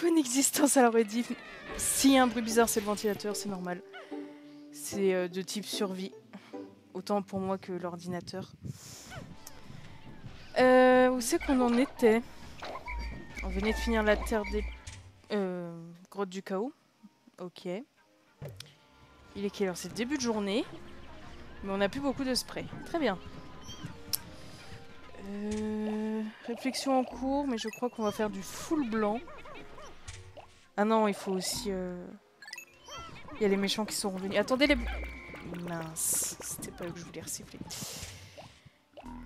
Bonne existence à la rediff. S'il y a un bruit bizarre, c'est le ventilateur, c'est normal. C'est de type survie. Autant pour moi que l'ordinateur. Où c'est qu'on en était? On venait de finir la terre des... grotte du chaos. Ok. Il est quelle heure? C'est le début de journée. Mais on n'a plus beaucoup de spray. Très bien. Réflexion en cours, mais je crois qu'on va faire du full blanc. Ah non, il faut aussi... Il y a les méchants qui sont revenus. Attendez les... Mince, c'était pas eux que je voulais resiffler.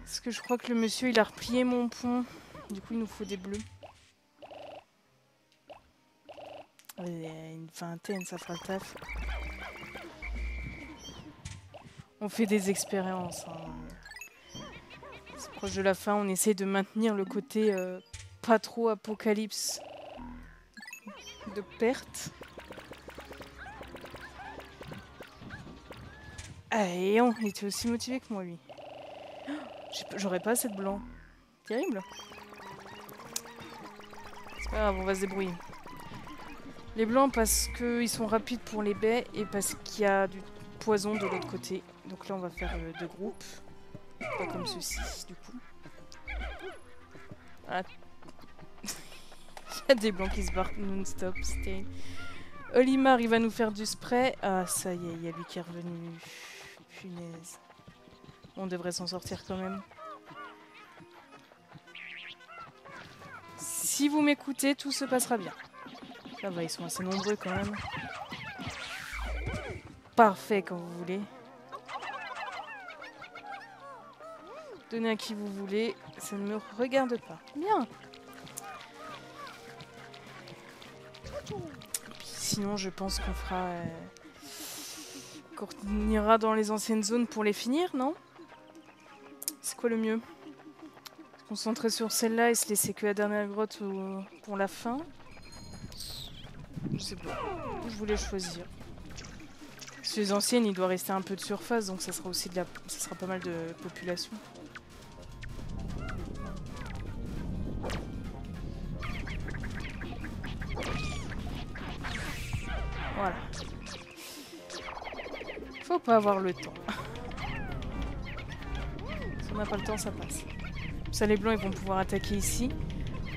Parce que je crois que le monsieur, il a replié mon pont. Du coup, il nous faut des bleus. Une vingtaine, ça fera le taf. On fait des expériences. Hein. C'est proche de la fin, on essaye de maintenir le côté pas trop apocalypse de perte. Ah, et il était aussi motivé que moi, lui. J'aurais pas assez de blanc. Terrible. C'est pas grave, on va se débrouiller. Les blancs parce qu'ils sont rapides pour les baies et parce qu'il y a du poison de l'autre côté. Donc là, on va faire deux groupes. Pas comme ceci, du coup. Ah. Il y a des blancs qui se barrent non-stop. Olimar, il va nous faire du spray. Ah, ça y est, il y a lui qui est revenu. Punaise. On devrait s'en sortir quand même. Si vous m'écoutez, tout se passera bien. Ça va, ils sont assez nombreux quand même. Parfait quand vous voulez. Donnez à qui vous voulez, ça ne me regarde pas. Bien. Sinon, je pense qu'on fera... qu'on ira dans les anciennes zones pour les finir, non? C'est quoi le mieux? Se concentrer sur celle-là et se laisser que la dernière grotte pour la fin? Je sais pas. Je voulais choisir. Sur les anciennes, il doit rester un peu de surface, donc ça sera aussi ça sera pas mal de population. Voilà. Faut pas avoir le temps. Si on n'a pas le temps, ça passe. Ça, les blancs, ils vont pouvoir attaquer ici.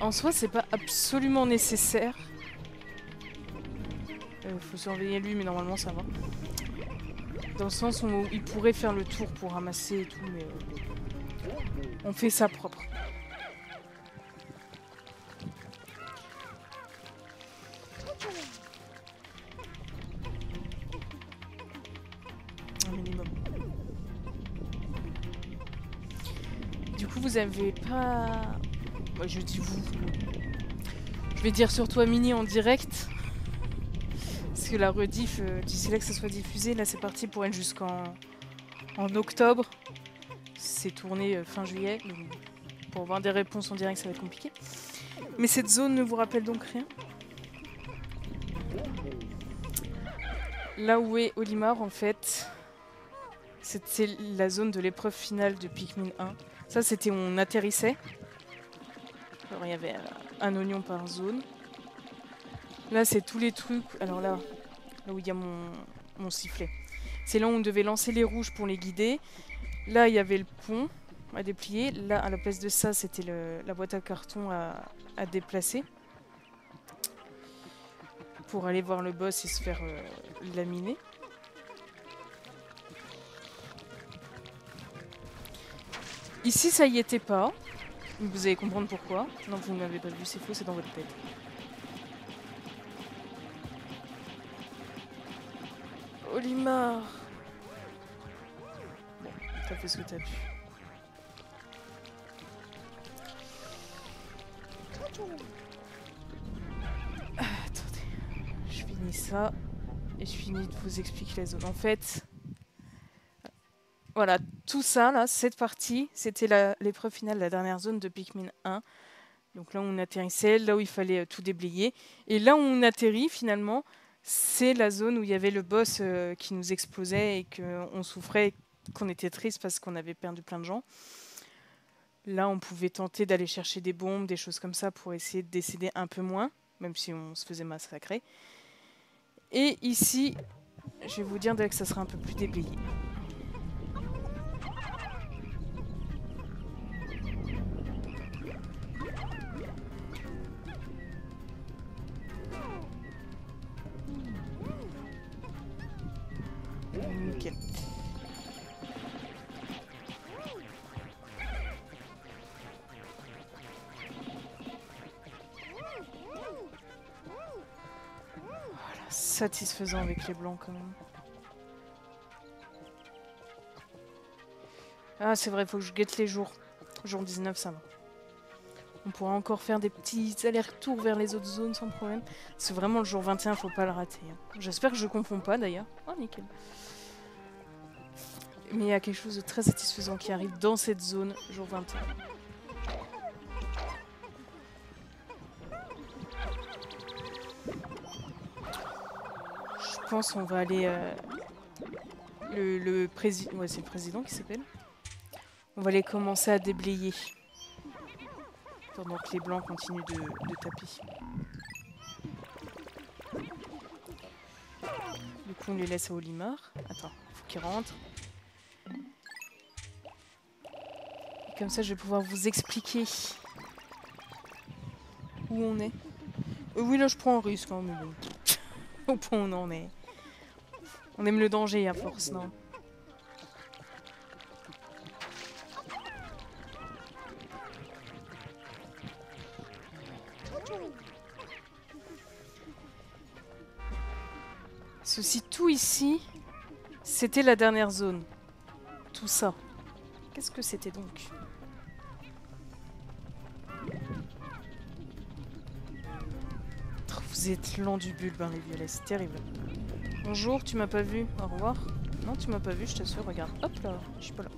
En soi, c'est pas absolument nécessaire. Faut surveiller lui, mais normalement, ça va. Dans le sens où il pourrait faire le tour pour ramasser et tout, mais... on fait ça propre. Un minimum. Du coup, vous avez pas... Moi, je dis vous. Je vais dire sur toi, Mini, en direct. Parce que la rediff, d'ici là que ça soit diffusé, là c'est parti pour elle jusqu'en octobre. C'est tourné fin juillet. Donc pour avoir des réponses en direct, ça va être compliqué. Mais cette zone ne vous rappelle donc rien? Là où est Olimar, en fait, c'était la zone de l'épreuve finale de Pikmin 1. Ça, c'était où on atterrissait. Alors, il y avait un oignon par zone. Là, c'est tous les trucs... Alors là où il y a mon sifflet. C'est là où on devait lancer les rouges pour les guider. Là, il y avait le pont à déplier. Là, à la place de ça, c'était la boîte à carton à déplacer. Pour aller voir le boss et se faire laminer. Ici, ça y était pas. Vous allez comprendre pourquoi. Non, vous ne m'avez pas vu, c'est faux, c'est dans votre tête. Olimar. Bon, t'as fait ce que t'as pu. Attendez. Je finis ça. Et je finis de vous expliquer la zone. En fait... Voilà, tout ça, là, cette partie, c'était l'épreuve finale, la dernière zone de Pikmin 1. Donc là où on atterrissait, là où il fallait tout déblayer. Et là où on atterrit, finalement, c'est la zone où il y avait le boss qui nous explosait et qu'on souffrait, qu'on était triste parce qu'on avait perdu plein de gens. Là, on pouvait tenter d'aller chercher des bombes, des choses comme ça pour essayer de décéder un peu moins. même si on se faisait massacrer. Et ici, je vais vous dire dès que ça sera un peu plus déblayé. Nickel. Voilà, satisfaisant avec les blancs quand même. Ah c'est vrai, il faut que je guette les jours. Jour 19 ça va. On pourra encore faire des petits allers-retours vers les autres zones sans problème. C'est vraiment le jour 21, faut pas le rater. Hein. J'espère que je confonds pas d'ailleurs. Oh nickel. Mais il y a quelque chose de très satisfaisant qui arrive dans cette zone, jour 21. Je pense qu'on va aller... le président... Ouais, c'est le président qui s'appelle. On va aller commencer à déblayer. Pendant que les blancs continuent de taper. Du coup, on les laisse à Olimar. Attends, faut qu'ils rentrent. Et comme ça, je vais pouvoir vous expliquer où on est. Oui, là, je prends un risque, hein, mais bon. Au point où on en est. On aime le danger à force, non? Ceci, tout ici, c'était la dernière zone. Tout ça. Qu'est-ce que c'était donc? Vous êtes lent du bulbe, hein, les violets, c'est terrible. Bonjour, tu m'as pas vu? Au revoir. Non, tu m'as pas vu, je t'assure, regarde. Hop là, je suis pas là.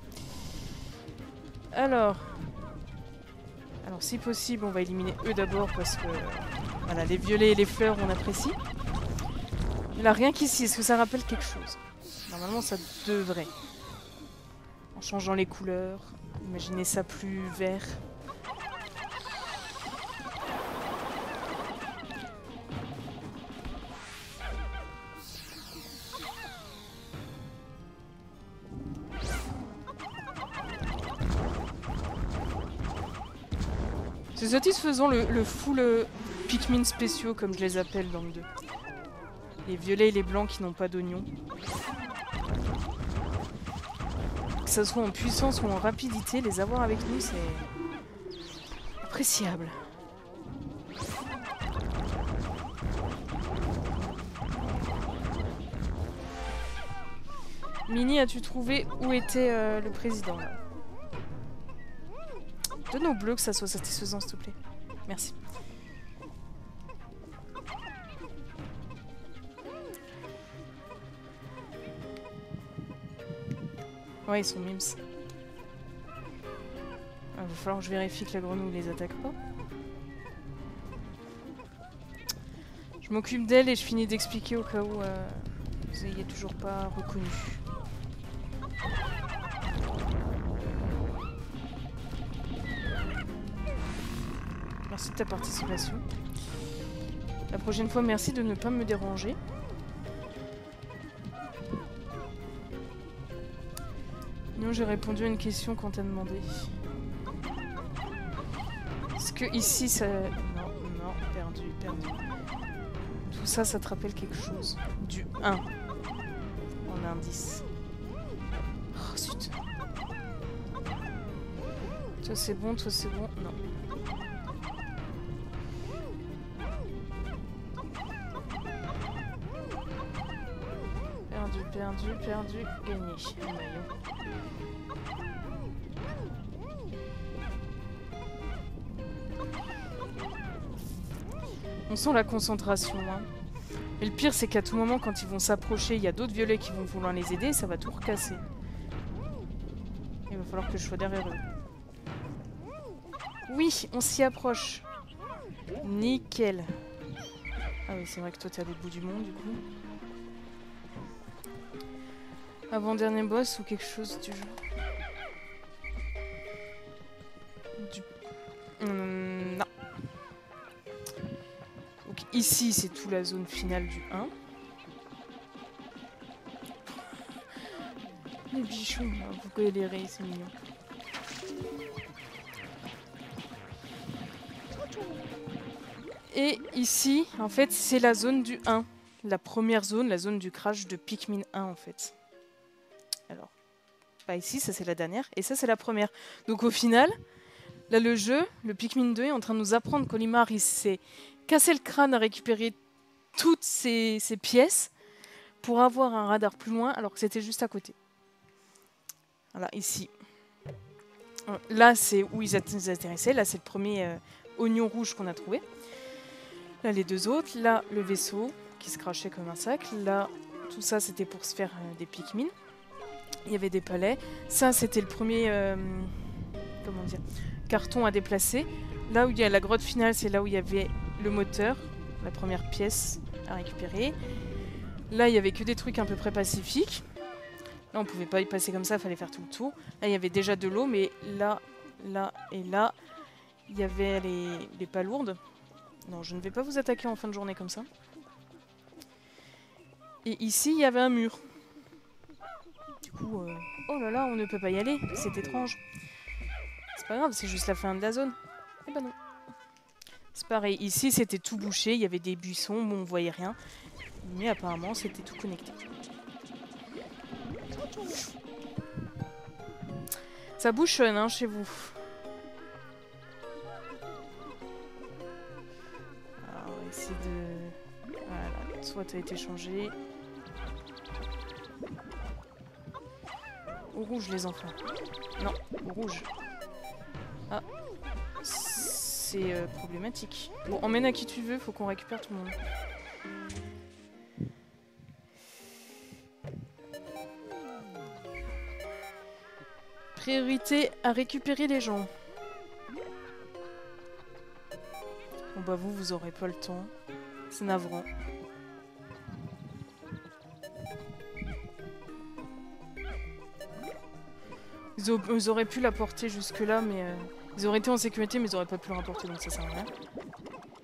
Alors, si possible, on va éliminer eux d'abord parce que... Voilà, les violets et les fleurs, on apprécie. Là, rien qu'ici, est-ce que ça rappelle quelque chose? Normalement, ça devrait. En changeant les couleurs. Imaginez ça plus vert. C'est satisfaisant le full Pikmin spéciaux, comme je les appelle dans le 2. Les violets et les blancs qui n'ont pas d'oignons. Que ça soit en puissance ou en rapidité, les avoir avec nous, c'est appréciable. Mini, as-tu trouvé où était le président là? Donne au bleu que ça soit satisfaisant, s'il te plaît. Merci. Ouais, ils sont mimes. Il va falloir que je vérifie que la grenouille les attaque pas. Je m'occupe d'elle et je finis d'expliquer au cas où vous n'ayez toujours pas reconnu. Merci de ta participation. La prochaine fois, merci de ne pas me déranger. Non, j'ai répondu à une question qu'on t'a demandé. Est-ce que ici, ça... Non, perdu. Tout ça, ça te rappelle quelque chose. Du 1. En indice. Oh, zut. Toi, c'est bon, non. Perdu, gagné. Un maillot. On sent la concentration, hein. Et le pire, c'est qu'à tout moment, quand ils vont s'approcher, il y a d'autres violets qui vont vouloir les aider, et ça va tout recasser. Il va falloir que je sois derrière eux. Oui, on s'y approche. Nickel. Ah oui, c'est vrai que toi, t'es à l'autre bout du monde, du coup. Avant-dernier boss ou quelque chose du genre. Non. ici, c'est toute la zone finale du 1. Les bichons, vous galérez, c'est mignon. Et ici, en fait, c'est la zone du 1. La première zone, la zone du crash de Pikmin 1, en fait. Alors, bah ici, ça c'est la dernière, et ça c'est la première. Donc au final, là le jeu, le Pikmin 2 est en train de nous apprendre qu'Olimar, il s'est cassé le crâne à récupérer toutes ces pièces pour avoir un radar plus loin, alors que c'était juste à côté. Voilà, ici. Là, c'est où ils atterrissaient. Là, c'est le premier oignon rouge qu'on a trouvé. Là, les deux autres. Là, le vaisseau qui se crachait comme un sac. Là, tout ça, c'était pour se faire des Pikmin. Il y avait des palais. Ça, c'était le premier comment dire, carton à déplacer. Là où il y a la grotte finale, c'est là où il y avait le moteur, la première pièce à récupérer. Là, il y avait que des trucs à peu près pacifiques. Là, on pouvait pas y passer comme ça, il fallait faire tout le tour. Là, il y avait déjà de l'eau, mais là, là et là, il y avait les palourdes. Non, je ne vais pas vous attaquer en fin de journée comme ça. Et ici, il y avait un mur. Du coup, oh là là, on ne peut pas y aller, c'est étrange. C'est pas grave, c'est juste la fin de la zone. Eh ben non. C'est pareil, ici, c'était tout bouché, il y avait des buissons, bon, on voyait rien. Mais apparemment, c'était tout connecté. Ça bouchonne, hein, chez vous. Alors, on va essayer de... Voilà, soit a été changé. Au rouge, les enfants. Non, au rouge. Ah. C'est problématique. Bon, emmène à qui tu veux, faut qu'on récupère tout le monde. Priorité à récupérer les gens. Bon bah vous aurez pas le temps. C'est navrant. Ils auraient pu la porter jusque là, mais ils auraient été en sécurité, mais ils auraient pas pu le rapporter, donc ça sert à rien.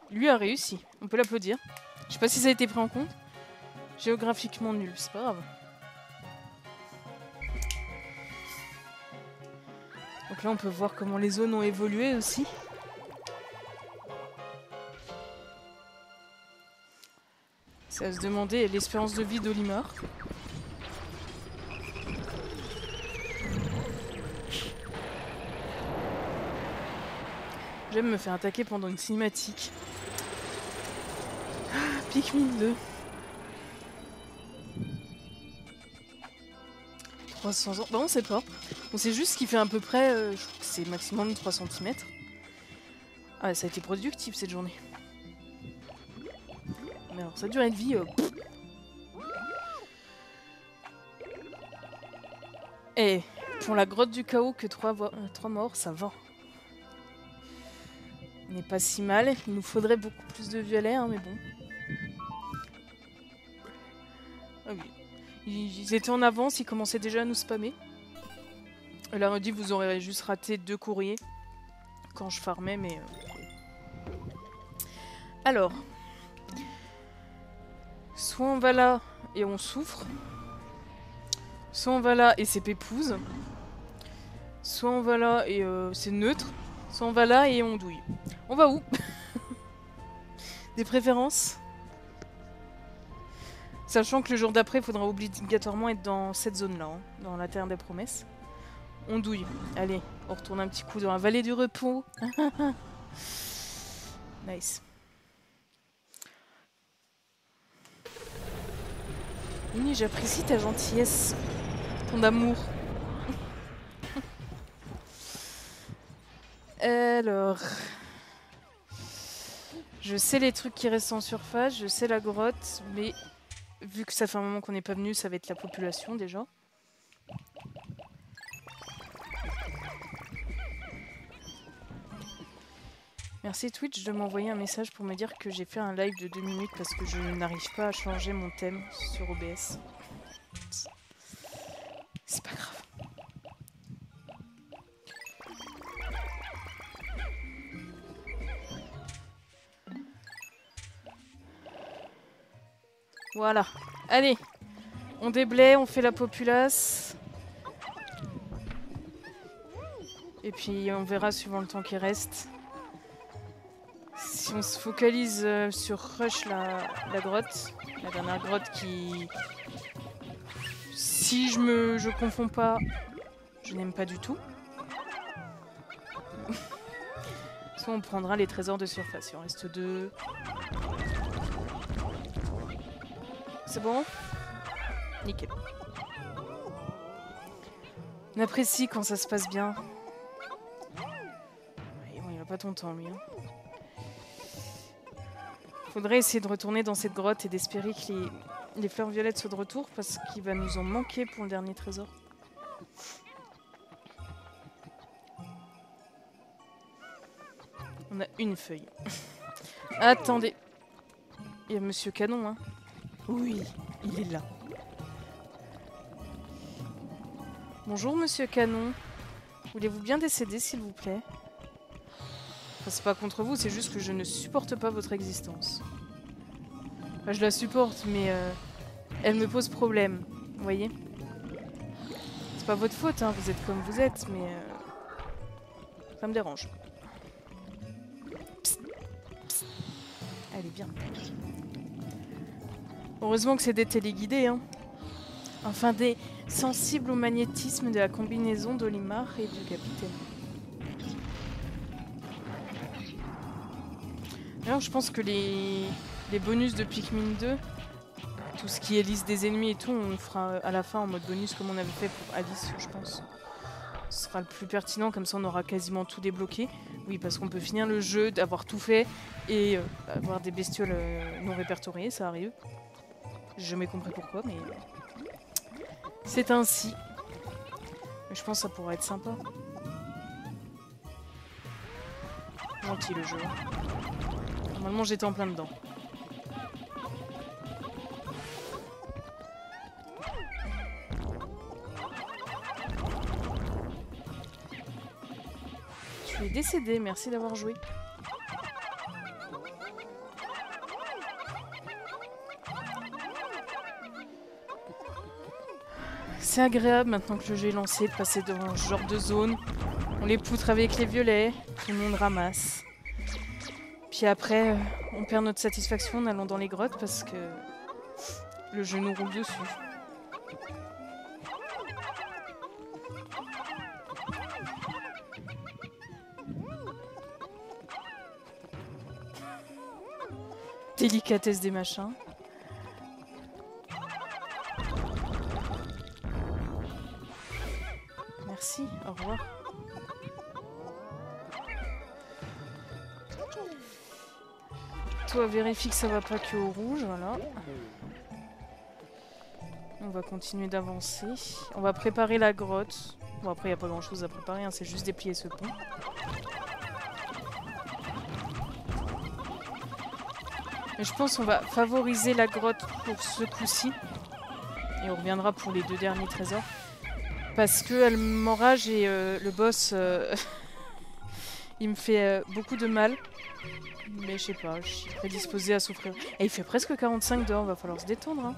Lui a réussi, on peut l'applaudir. Je sais pas si ça a été pris en compte. Géographiquement nul, c'est pas grave. Donc là on peut voir comment les zones ont évolué aussi. C'est à se demander l'espérance de vie d'Olimar. J'aime me faire attaquer pendant une cinématique. Ah, Pikmin 2. 300 ans. Bah on sait pas. On sait juste qu'il fait à peu près, je crois que c'est maximum 3 cm. Ah, ça a été productif cette journée. Mais alors, sa durée de vie... Et pour la grotte du chaos, que 3 morts, ça va. On n'est pas si mal. Il nous faudrait beaucoup plus de violet, hein, mais bon. Ah oui. Ils étaient en avance, ils commençaient déjà à nous spammer. Elle a dit vous aurez juste raté 2 courriers quand je farmais, mais... Alors... Soit on va là et on souffre. Soit on va là et c'est pépouze. Soit on va là et c'est neutre. Soit on va là et on douille. On va où? Des préférences? Sachant que le jour d'après, il faudra obligatoirement être dans cette zone-là, hein, dans la Terre des Promesses. On douille. Allez, on retourne un petit coup dans la vallée du repos. Nice. Mini, j'apprécie ta gentillesse, ton amour. Alors... Je sais les trucs qui restent en surface, je sais la grotte, mais vu que ça fait un moment qu'on n'est pas venu, ça va être la population déjà. Merci Twitch de m'envoyer un message pour me dire que j'ai fait un live de 2 minutes parce que je n'arrive pas à changer mon thème sur OBS. C'est pas grave. Voilà. Allez, on déblaye, on fait la populace. Et puis on verra suivant le temps qui reste. Si on se focalise sur Rush, la grotte, la dernière grotte qui... Si je confonds pas, je n'aime pas du tout. Soit on prendra les trésors de surface, il en reste 2. C'est bon? Nickel. On apprécie quand ça se passe bien. Et bon, il va pas ton temps, lui. Hein. Faudrait essayer de retourner dans cette grotte et d'espérer que les fleurs violettes soient de retour parce qu'il va nous en manquer pour le dernier trésor. On a une feuille. Attendez. Il y a Monsieur Canon, hein. Oui, il est là. Bonjour Monsieur Canon. Voulez-vous bien décéder s'il vous plaît? Enfin, c'est pas contre vous, c'est juste que je ne supporte pas votre existence. Enfin, je la supporte, mais elle me pose problème. Vous voyez? C'est pas votre faute, hein, vous êtes comme vous êtes, mais ça me dérange. Psst, psst. Allez, bien. Heureusement que c'est des téléguidés, hein. Enfin, des sensibles au magnétisme de la combinaison d'Olimar et du capitaine. Alors, je pense que les bonus de Pikmin 2, tout ce qui est liste des ennemis et tout, on le fera à la fin en mode bonus comme on avait fait pour Alice, je pense. Ce sera le plus pertinent, comme ça on aura quasiment tout débloqué. Oui, parce qu'on peut finir le jeu, d'avoir tout fait et avoir des bestioles non répertoriées, ça arrive. J'ai jamais compris pourquoi, mais c'est ainsi. Mais je pense que ça pourrait être sympa. Gentil le jeu. Normalement j'étais en plein dedans. Je suis décédé, merci d'avoir joué. C'est agréable maintenant que le jeu est lancé de passer devant ce genre de zone. On les poutre avec les violets, tout le monde ramasse. Puis après, on perd notre satisfaction en allant dans les grottes parce que le jeu nous roule dessus. Délicatesse des machins. Merci, au revoir. Toi, vérifie que ça va pas que au rouge, voilà. On va continuer d'avancer. On va préparer la grotte. Bon, après, il n'y a pas grand chose à préparer, hein, c'est juste déplier ce pont. Mais je pense qu'on va favoriser la grotte pour ce coup-ci. Et on reviendra pour les 2 derniers trésors. Parce que elle m'enrage et le boss, il me fait beaucoup de mal. Mais je sais pas, je suis prédisposée à souffrir. Et il fait presque 45 dehors, va falloir se détendre. Hein.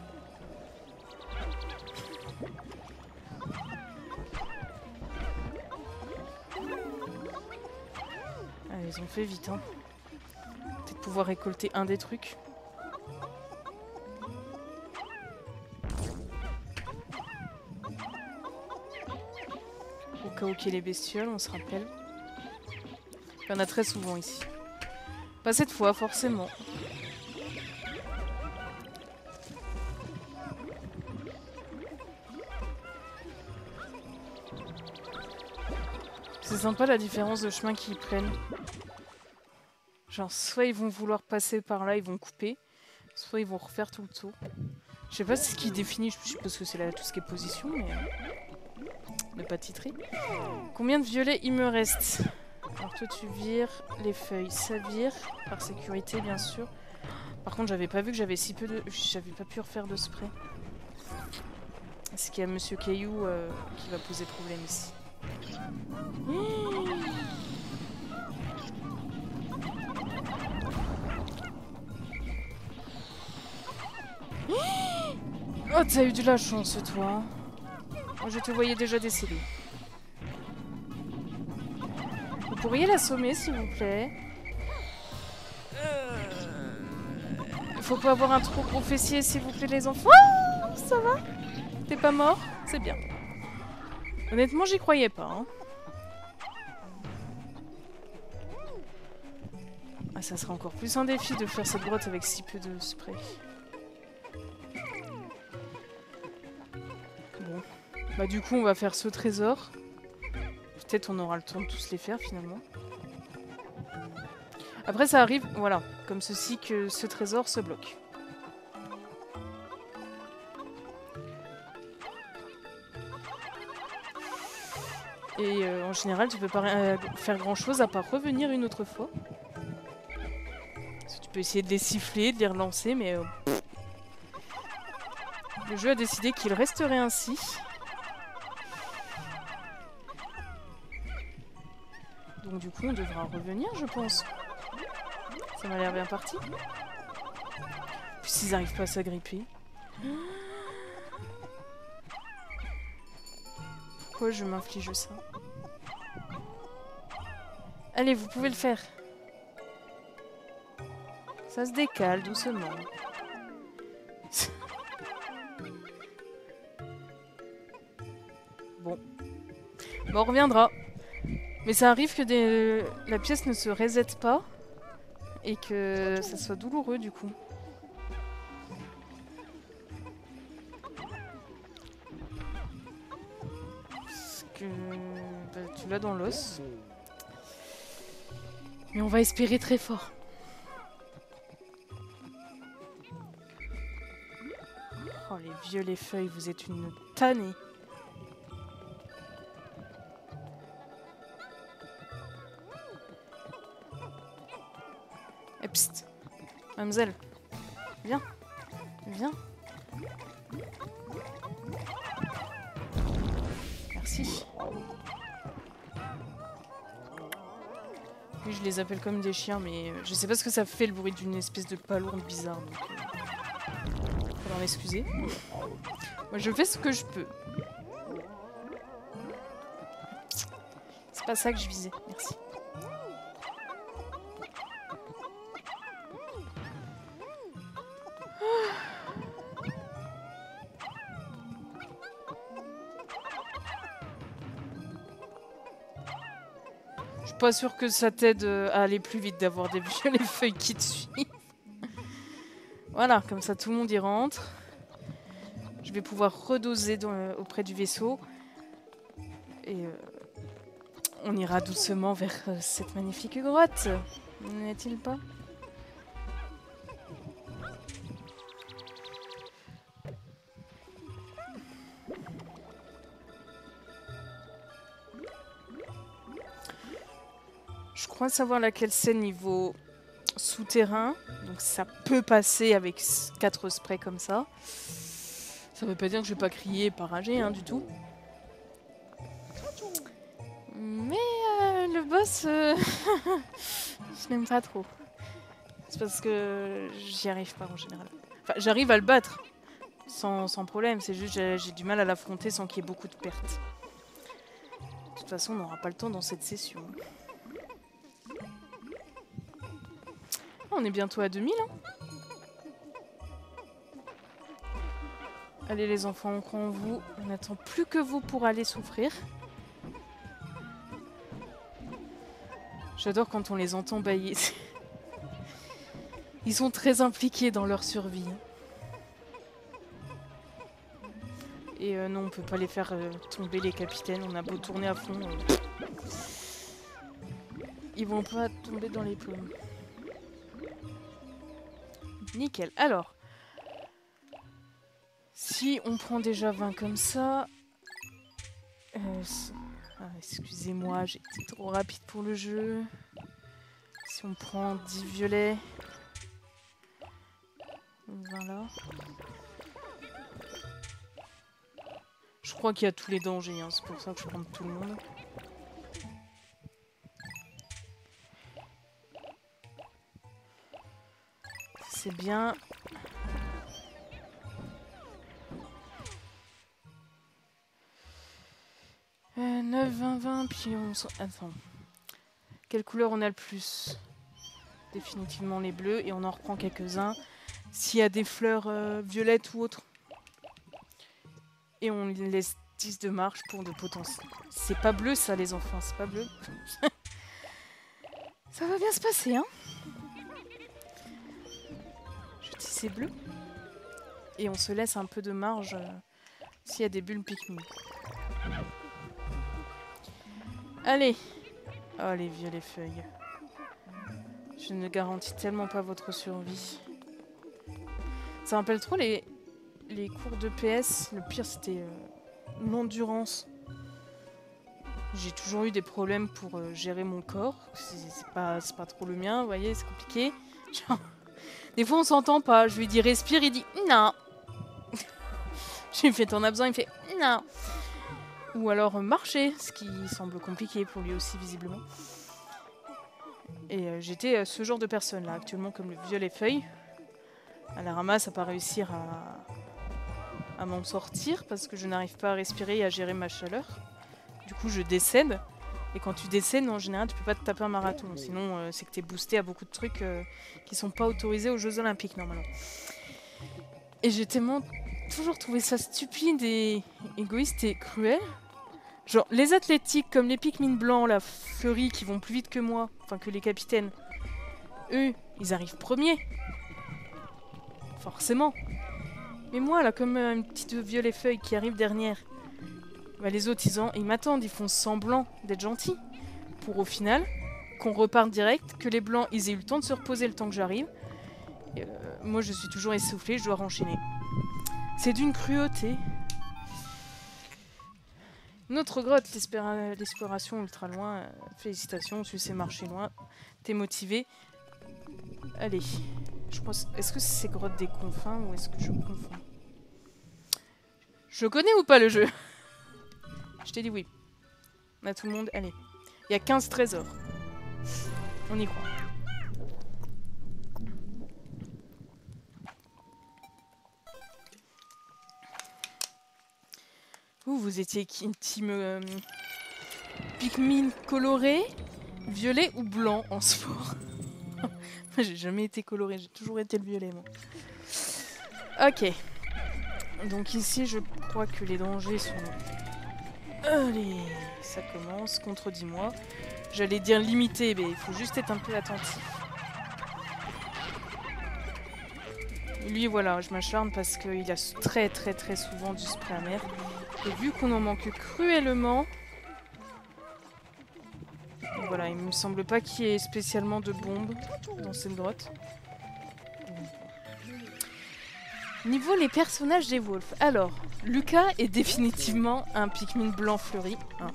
Allez, ils ont fait vite. Hein. Peut-être pouvoir récolter un des trucs. Au cas où qu'il y ait les bestioles, on se rappelle. Il y en a très souvent ici. Pas cette fois, forcément. C'est sympa la différence de chemin qu'ils prennent. Genre, soit ils vont vouloir passer par là, ils vont couper. Soit ils vont refaire tout le tour. Je sais pas ce qui définit, je suppose que c'est tout ce qui est position, mais... ne pas titrer. Combien de violets il me reste? Alors toi tu vires les feuilles, ça vire, par sécurité bien sûr. Par contre j'avais pas vu que j'avais si peu de... J'avais pas pu refaire de spray. Est-ce qu'il y a Monsieur Caillou qui va poser problème ici? Oh, t'as eu de la chance, toi. Moi, je te voyais déjà décédé. Vous pourriez l'assommer, s'il vous plaît. Faut pas avoir un trop gros fessier, s'il vous plaît, les enfants. Oh, ça va? T'es pas mort? C'est bien. Honnêtement, j'y croyais pas. Hein. Ah, ça sera encore plus un défi de faire cette grotte avec si peu de spray. Bon. Bah du coup, on va faire ce trésor. Peut-être on aura le temps de tous les faire, finalement. Après, ça arrive, voilà, comme ceci, que ce trésor se bloque. Et en général, tu peux pas faire grand-chose à part revenir une autre fois. Parce que tu peux essayer de les siffler, de les relancer, mais... le jeu a décidé qu'il resterait ainsi. Donc du coup, on devra revenir, je pense. Ça m'a l'air bien parti. Puis s'ils n'arrivent pas à s'agripper. Pourquoi je m'inflige ça? Allez, vous pouvez le faire. Ça se décale doucement. Bon. Bon, on reviendra. Mais ça arrive que la pièce ne se reset pas. Et que ça soit douloureux du coup. Parce que bah, tu l'as dans l'os. Mais on va espérer très fort. Oh les vieux, les feuilles, vous êtes une tannée. Eh psst, mademoiselle, viens, viens. Merci. Oui, je les appelle comme des chiens, mais je sais pas ce que ça fait le bruit d'une espèce de palourde bizarre. Donc, faudra m'excuser. Moi, je fais ce que je peux. C'est pas ça que je visais. Merci. Je suis pas sûre que ça t'aide à aller plus vite d'avoir des violets feuilles qui te suivent. Voilà, comme ça tout le monde y rentre. Je vais pouvoir redoser auprès du vaisseau. Et on ira doucement vers cette magnifique grotte. N'est-il pas? Je crois savoir laquelle c'est niveau souterrain. Donc ça peut passer avec 4 sprays comme ça. Ça veut pas dire que je vais pas crier et pas rager hein, du tout. Mais le boss, je n'aime pas trop. C'est parce que j'y arrive pas en général. Enfin, j'arrive à le battre sans problème. C'est juste j'ai du mal à l'affronter sans qu'il y ait beaucoup de pertes. De toute façon, on n'aura pas le temps dans cette session. On est bientôt à 2000. Hein. Allez les enfants, on croit en vous. On n'attend plus que vous pour aller souffrir. J'adore quand on les entend bailler. Ils sont très impliqués dans leur survie. Et non, on peut pas les faire tomber les capitaines. On a beau tourner à fond. Ils vont pas tomber dans les pommes. Nickel. Alors, si on prend déjà 20 comme ça... excusez-moi, j'ai été trop rapide pour le jeu. Si on prend 10 violets... Voilà. Je crois qu'il y a tous les dangers, hein, c'est pour ça que je prends tout le monde. C'est bien. 9, 20, 20, puis on... Attends. Quelle couleur on a le plus? Définitivement les bleus, et on en reprend quelques-uns. S'il y a des fleurs violettes ou autres. Et on laisse 10 de marge pour de potentiel. C'est pas bleu ça les enfants, c'est pas bleu. Ça va bien se passer, hein? Je dis c'est bleu. Et on se laisse un peu de marge s'il y a des bulles Pikmin. Allez! Oh les violets feuilles. Je ne garantis tellement pas votre survie. Ça rappelle trop les cours de PS. Le pire c'était l'endurance. J'ai toujours eu des problèmes pour gérer mon corps. C'est pas trop le mien, vous voyez, c'est compliqué. Genre, des fois on s'entend pas. Je lui dis respire, il dit non. Je lui fais t'en as besoin, il fait non. Ou alors marcher, ce qui semble compliqué pour lui aussi visiblement. Et j'étais ce genre de personne là, actuellement comme le violet feuille. À la ramasse à pas réussir à m'en sortir parce que je n'arrive pas à respirer et à gérer ma chaleur. Du coup je décède. Et quand tu décèdes, en général, tu peux pas te taper un marathon. Sinon, c'est que tu es boosté à beaucoup de trucs qui sont pas autorisés aux Jeux Olympiques, normalement. Et j'ai tellement toujours trouvé ça stupide et égoïste et cruel. Genre, les athlétiques, comme les Pikmin blancs, là, fleuris, qui vont plus vite que moi, enfin que les capitaines, eux, ils arrivent premiers. Forcément. Mais moi, là, comme une petite violet feuille qui arrive dernière, bah, les autres, ils m'attendent, ils font semblant d'être gentils. Pour au final, qu'on reparte direct, que les blancs, ils aient eu le temps de se reposer le temps que j'arrive. Moi, je suis toujours essoufflée, je dois renchaîner. C'est d'une cruauté. Notre grotte, l'exploration ultra loin. Félicitations, tu sais marcher loin. T'es motivé. Allez. Je pense. Est-ce que c'est grotte des confins ou est-ce que je confonds? Je connais ou pas le jeu? Je t'ai dit oui. On a tout le monde. Allez. Il y a 15 trésors. On y croit. Vous étiez team Pikmin coloré, violet ou blanc en sport? Moi j'ai jamais été coloré, j'ai toujours été le violet moi. Ok. Donc ici je crois que les dangers sont... Allez, ça commence, contredis-moi. J'allais dire limité, mais il faut juste être un peu attentif. Lui voilà, je m'acharne parce qu'il a très souvent du spray amer. Et vu qu'on en manque cruellement... Voilà, il me semble pas qu'il y ait spécialement de bombes dans cette grotte. Niveau les personnages des Wolves. Alors, Lucas est définitivement un Pikmin blanc fleuri. Hein.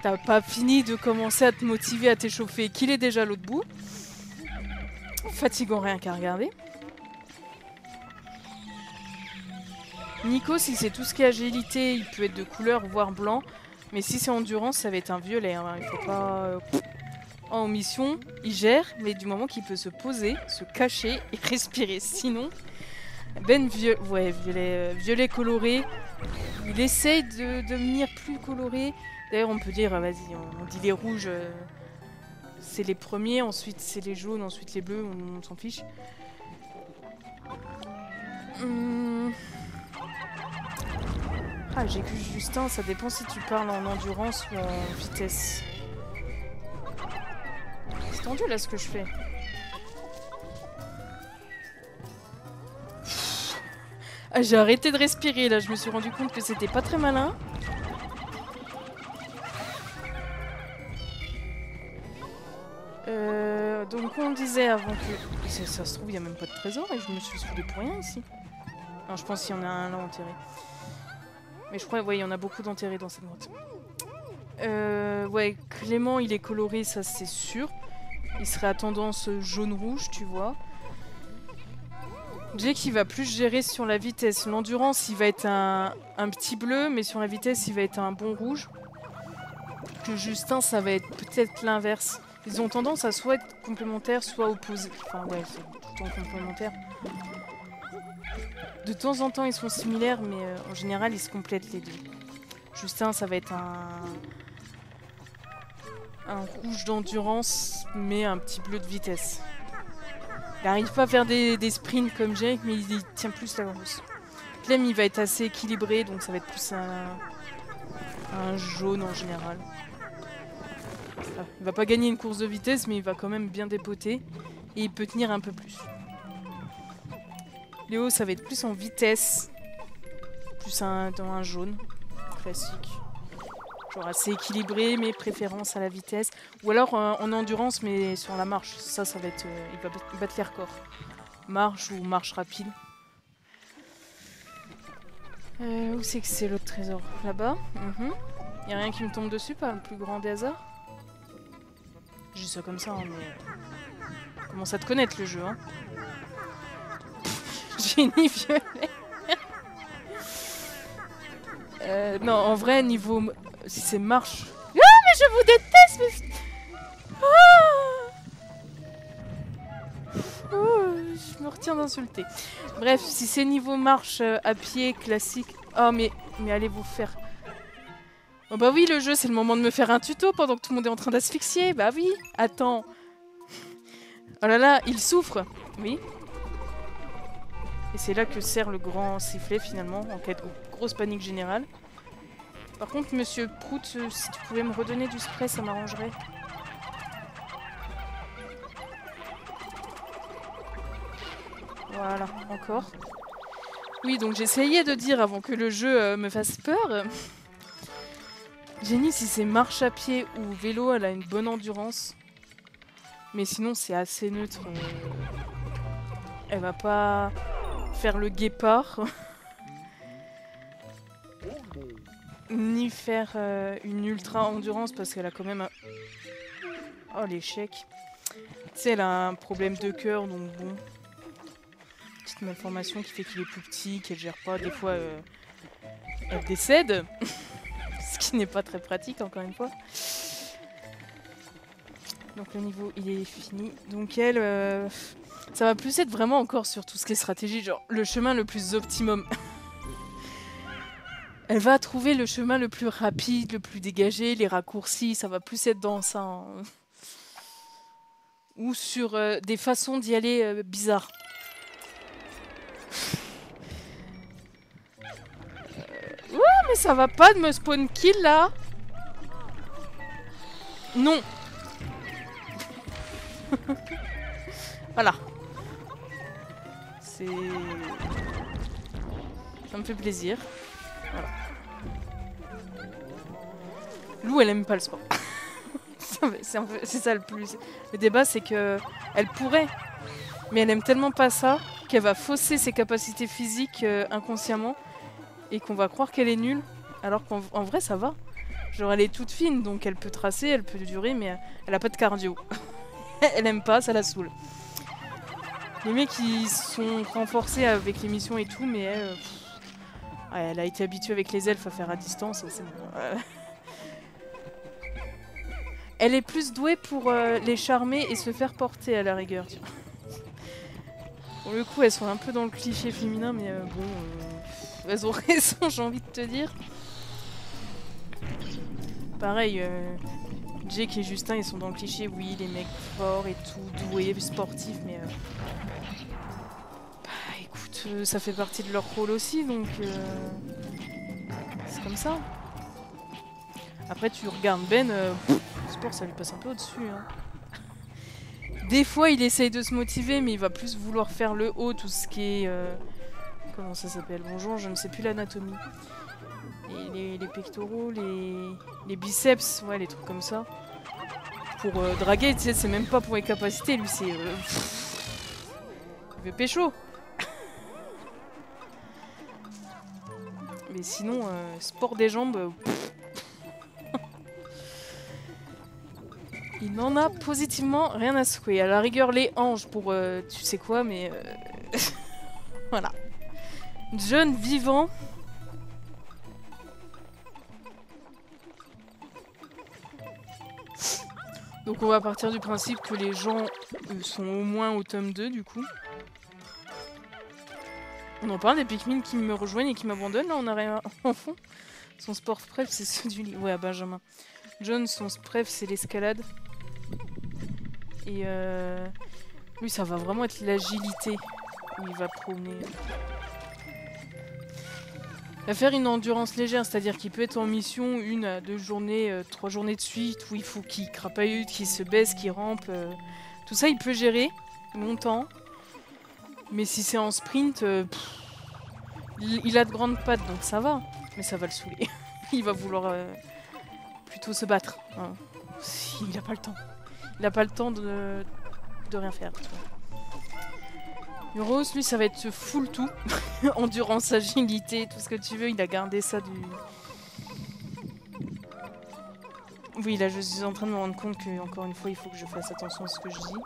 T'as pas fini de commencer à te motiver à t'échauffer, qu'il est déjà à l'autre bout. Fatigant rien qu'à regarder. Nico, si c'est tout ce qui est agilité, il peut être de couleur, voire blanc. Mais si c'est endurance, ça va être un violet. Hein. Il faut pas... En mission, il gère, mais du moment qu'il peut se poser, se cacher et respirer. Sinon, violet coloré. Il essaye de devenir plus coloré. D'ailleurs, on peut dire, vas-y, on dit les rouges, c'est les premiers, ensuite c'est les jaunes, ensuite les bleus, on s'en fiche. Ah, j'ai vu Justin, ça dépend si tu parles en endurance ou en vitesse. C'est tendu là ce que je fais. Ah, j'ai arrêté de respirer là, je me suis rendu compte que c'était pas très malin. Donc on disait avant que... Ça se trouve, il n'y a même pas de trésor et je me suis saoulée pour rien ici. Non, je pense qu'il y en a un là enterré. Mais je crois, ouais, il y en a beaucoup d'enterrés dans cette grotte. Ouais, Clément, il est coloré, ça c'est sûr. Il serait à tendance jaune-rouge, tu vois. Jake, il va plus gérer sur la vitesse. L'endurance, il va être un petit bleu, mais sur la vitesse, il va être un bon rouge. Que Justin, ça va être peut-être l'inverse. Ils ont tendance à soit être complémentaires, soit opposés. Enfin, ouais, c'est tout le temps complémentaire. De temps en temps, ils sont similaires, mais en général, ils se complètent les deux. Justin, ça va être un rouge d'endurance, mais un petit bleu de vitesse. Il n'arrive pas à faire des sprints comme Jake, mais il tient plus la course. Clem, il va être assez équilibré, donc ça va être plus un jaune en général. Il va pas gagner une course de vitesse, mais il va quand même bien dépoter. Et il peut tenir un peu plus. Léo, ça va être plus en vitesse. Plus dans un jaune. Classique. Genre assez équilibré, mais préférence à la vitesse. Ou alors en endurance, mais sur la marche. Ça va être... il va battre les records. Marche ou marche rapide. Où c'est que c'est l'autre trésor? Là-bas. Y a rien qui me tombe dessus par le plus grand des hasards? Je dis ça comme ça, hein, mais... Commence à te connaître le jeu, hein. Génie violet. Non, en vrai, niveau... Si c'est marche... Ah, mais je vous déteste, mais... Ah oh, je me retiens d'insulter. Bref, si c'est niveau marche à pied classique... Oh, mais allez vous faire... Oh bah oui, le jeu, c'est le moment de me faire un tuto pendant que tout le monde est en train d'asphyxier. Bah oui, attends. Oh là là, il souffre. Oui. Et c'est là que sert le grand sifflet, finalement, en cas de grosse panique générale. Par contre, monsieur Prout, si tu pouvais me redonner du spray, ça m'arrangerait. Voilà, encore. Oui, donc j'essayais de dire avant que le jeu me fasse peur... Jenny, si c'est marche à pied ou vélo, elle a une bonne endurance. Mais sinon, c'est assez neutre. Elle va pas faire le guépard. Ni faire une ultra endurance parce qu'elle a quand même un... Oh, l'échec. Tu sais, elle a un problème de cœur, donc bon. Petite malformation qui fait qu'il est plus petit, qu'elle gère pas. Des fois, elle décède. Ce qui n'est pas très pratique, encore une fois. Donc le niveau, il est fini. Donc elle, ça va plus être vraiment encore sur tout ce qui est stratégie, genre le chemin le plus optimum. Elle va trouver le chemin le plus rapide, le plus dégagé, les raccourcis, ça va plus être dans ça. Hein. Ou sur des façons d'y aller bizarres. Ouais, mais ça va pas de me spawn kill là. Non. Voilà. C'est... Ça me fait plaisir. Voilà. Lou, elle aime pas le sport. C'est ça le plus... Le débat, c'est que elle pourrait, mais elle aime tellement pas ça qu'elle va fausser ses capacités physiques inconsciemment et qu'on va croire qu'elle est nulle, alors qu'en vrai, ça va. Genre, elle est toute fine, donc elle peut tracer, elle peut durer, mais elle a pas de cardio. Elle aime pas, ça la saoule. Les mecs, ils sont renforcés avec les missions et tout, mais elle... elle a été habituée avec les elfes à faire à distance, c'est bon. Elle est plus douée pour les charmer et se faire porter, à la rigueur. Tiens. Pour le coup, elles sont un peu dans le cliché féminin, mais bon... elles ont raison, j'ai envie de te dire. Pareil, Jake et Justin, ils sont dans le cliché, oui, les mecs forts et tout, doués, sportifs, mais... Bah écoute, ça fait partie de leur rôle aussi, donc... c'est comme ça. Après, tu regardes Ben, le sport, ça lui passe un peu au-dessus. Hein. Des fois, il essaye de se motiver, mais il va plus vouloir faire le haut, tout ce qui est... comment ça s'appelle? Bonjour, je ne sais plus l'anatomie. Les pectoraux, les biceps, ouais, les trucs comme ça. Pour draguer, tu sais, c'est même pas pour les capacités, lui, c'est... il veut pécho. Mais sinon, sport des jambes... il n'en a positivement rien à secouer. À la rigueur, les hanches pour tu sais quoi, mais... voilà. Jeune, vivant... Donc on va partir du principe que les gens sont au moins au tome 2 du coup. On en parle des Pikmin qui me rejoignent et qui m'abandonnent, là on a rien en fond. Son sport préf, c'est ceux du lit. Ouais, à Benjamin. John, son préf, c'est l'escalade. Et lui, ça va vraiment être l'agilité où il va promener. Il va faire une endurance légère, c'est-à-dire qu'il peut être en mission 1 à 2 journées, 3 journées de suite, où il faut qu'il crapahute, qu'il se baisse, qu'il rampe. Tout ça, il peut gérer longtemps. Mais si c'est en sprint, il a de grandes pattes, donc ça va. Mais ça va le saouler. Il va vouloir plutôt se battre. Hein. Il n'a pas le temps. Il n'a pas le temps de rien faire. Euros, lui, ça va être full tout. Endurance, agilité, tout ce que tu veux. Il a gardé ça du... Oui, là, je suis en train de me rendre compte que, encore une fois, il faut que je fasse attention à ce que je dis.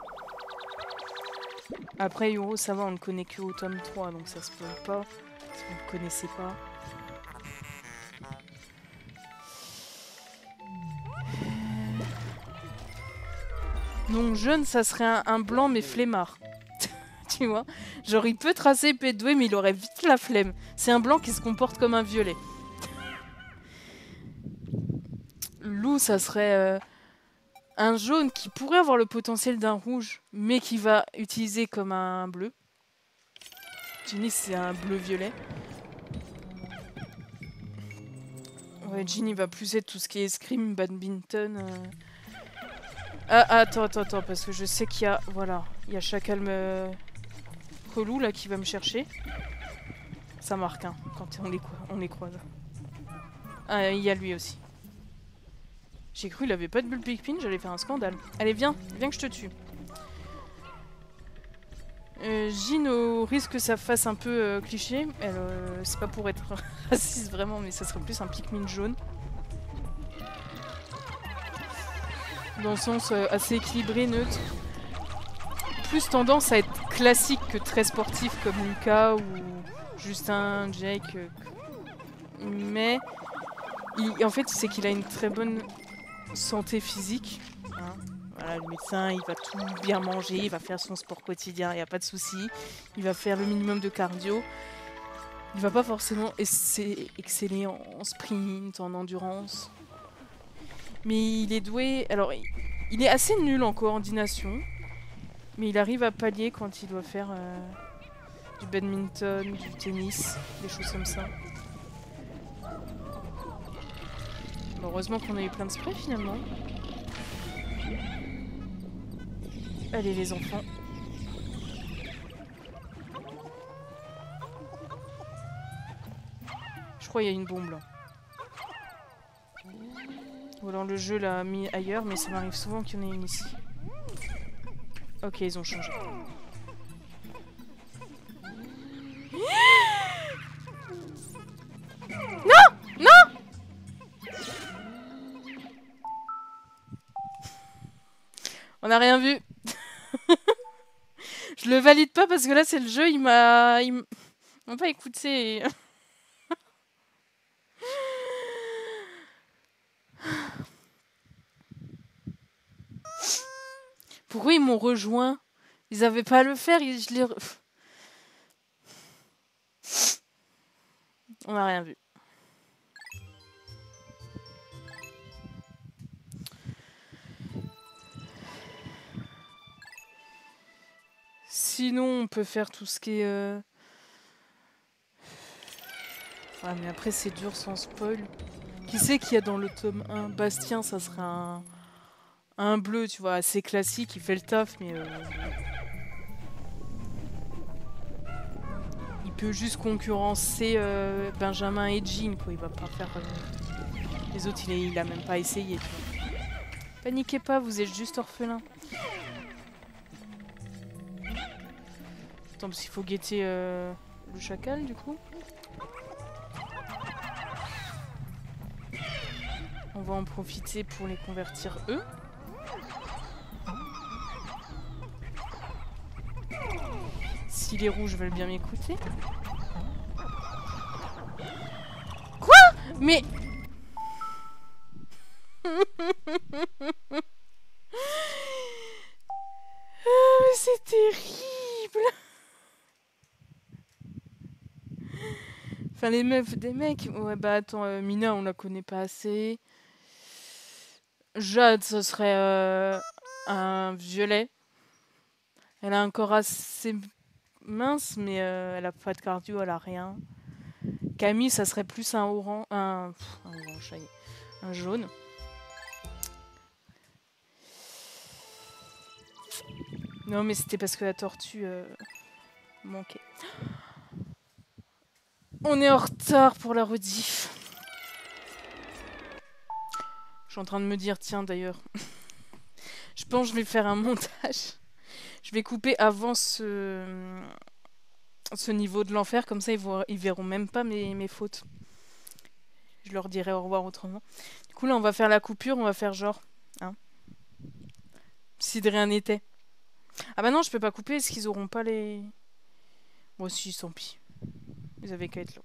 Après, Euro, ça va, on ne connaît que au tome 3, donc ça se spoil pas. Si vous ne connaissez pas. Donc, jeune, ça serait un blanc, mais flemmard. Tu vois, genre il peut tracer P2, mais il aurait vite la flemme. C'est un blanc qui se comporte comme un violet. Loup, ça serait un jaune qui pourrait avoir le potentiel d'un rouge, mais qui va utiliser comme un bleu. Ginny, c'est un bleu-violet. Ouais, Ginny va plus être tout ce qui est escrime, badminton. Ah, attends, parce que je sais qu'il y a... Voilà, il y a Chacal relou là qui va me chercher. Ça marque, hein, quand on les croise. Ah, il y a lui aussi. J'ai cru qu'il avait pas de bulle Pikmin, j'allais faire un scandale. Allez, viens que je te tue. Jean, au risque que ça fasse un peu cliché, c'est pas pour être raciste vraiment, mais ça serait plus un Pikmin jaune. Dans le sens assez équilibré, neutre. Plus tendance à être classique que très sportif comme Lucas ou Justin, Jake. Mais en fait, c'est qu'il a une très bonne santé physique. Hein. Voilà, le médecin, il va tout bien manger, il va faire son sport quotidien, il n'y a pas de souci. Il va faire le minimum de cardio. Il va pas forcément exceller en sprint, en endurance. Mais il est doué... Alors, il est assez nul en coordination. Mais il arrive à pallier quand il doit faire du badminton, du tennis, des choses comme ça. Heureusement qu'on a eu plein de sprays finalement. Allez les enfants. Je crois qu'il y a une bombe là. Ou alors le jeu l'a mis ailleurs, mais ça m'arrive souvent qu'il y en ait une ici. Ok, ils ont changé. Non! Non! On n'a rien vu. Je le valide pas parce que là c'est le jeu, il m'a pas écouté. Pourquoi ils m'ont rejoint? Ils avaient pas à le faire, je les... On n'a rien vu. Sinon, on peut faire tout ce qui est... Ah, mais après, c'est dur sans spoil. Qui c'est qu'il y a dans le tome 1? Bastien, ça serait un bleu, tu vois, assez classique, il fait le taf, mais... Il peut juste concurrencer Benjamin et Jean, quoi. Il va pas faire... Les autres, il a même pas essayé, tu vois. Paniquez pas, vous êtes juste orphelin. Attends, parce qu'il faut guetter le chacal, du coup. On va en profiter pour les convertir, eux. Si les rouges veulent bien m'écouter. Quoi? Mais... mais c'est terrible. Enfin, les meufs des mecs. Ouais, bah attends, Mina, on la connaît pas assez. Jade, ce serait un violet. Elle a un corps assez mince, mais elle a pas de cardio, elle a rien. Camille, ça serait plus un orange. Un orange, ça y est. Un jaune. Non, mais c'était parce que la tortue manquait. On est en retard pour la rediff. Je suis en train de me dire, tiens d'ailleurs, je pense que je vais faire un montage. Je vais couper avant ce niveau de l'enfer, comme ça ils verront même pas mes fautes. Je leur dirai au revoir autrement. Du coup là on va faire la coupure, on va faire genre. Hein, si de rien n'était. Ah bah non, je peux pas couper, est-ce qu'ils auront pas les... Bon si, tant pis. Ils avaient qu'à être là.